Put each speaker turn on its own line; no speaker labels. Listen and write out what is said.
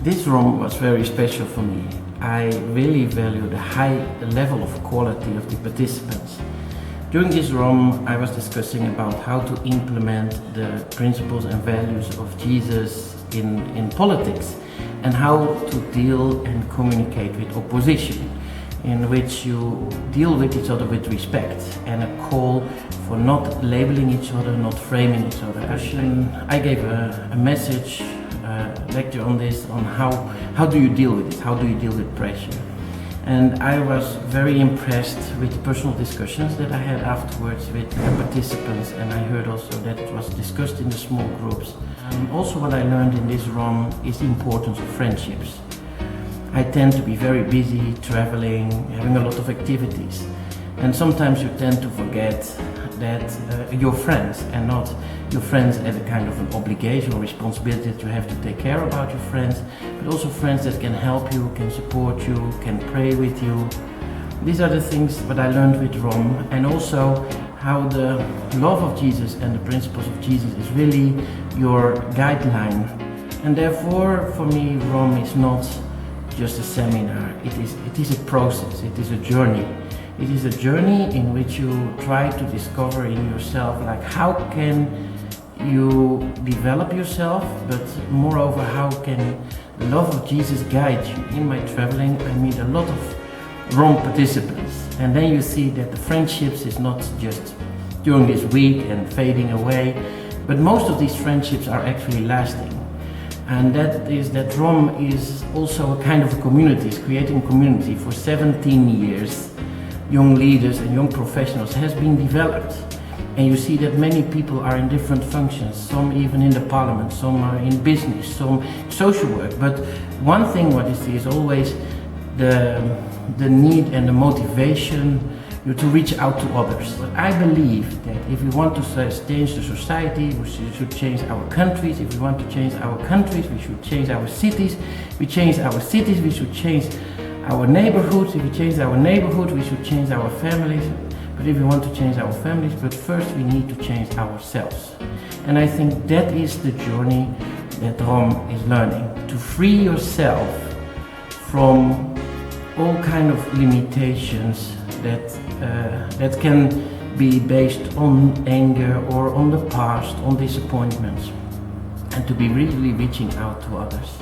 This ROM was very special for me. I really value the high level of quality of the participants. During this ROM, I was discussing about how to implement the principles and values of Jesus in politics and how to deal and communicate with opposition, in which you deal with each other with respect and a call for not labeling each other, not framing each other. I gave a message, lecture on this, on how do you deal with it, how do you deal with pressure. And I was very impressed with the personal discussions that I had afterwards with the participants, and I heard also that it was discussed in the small groups. Also what I learned in this ROM is the importance of friendships. I tend to be very busy, traveling, having a lot of activities. And sometimes you tend to forget that you're friends, and not your friends as a kind of an obligation or responsibility that you have to take care about your friends, but also friends that can help you, can support you, can pray with you. These are the things that I learned with ROM, and also how the love of Jesus and the principles of Jesus is really your guideline. And therefore, for me, ROM is not just a seminar. It is a process, it is a journey. It is a journey in which you try to discover in yourself, like, how can you develop yourself, but moreover, how can the love of Jesus guide you. In my traveling, I meet a lot of ROM participants, and then you see that the friendships is not just during this week and fading away, but most of these friendships are actually lasting. And that is that ROM is also a kind of a community, it's creating a community. For 17 years, young leaders and young professionals has been developed. And you see that many people are in different functions, some even in the parliament, some are in business, some social work. But one thing what you see is always the need and the motivation to reach out to others. But I believe that if we want to change the society, we should change our countries. If we want to change our countries, we should change our cities. If we change our cities, we should change our neighborhoods. If we change our neighborhoods, we should change our families. But if we want to change our families, but first we need to change ourselves. And I think that is the journey that ROM is learning. To free yourself from all kind of limitations that can be based on anger or on the past, on disappointments, and to be really reaching out to others.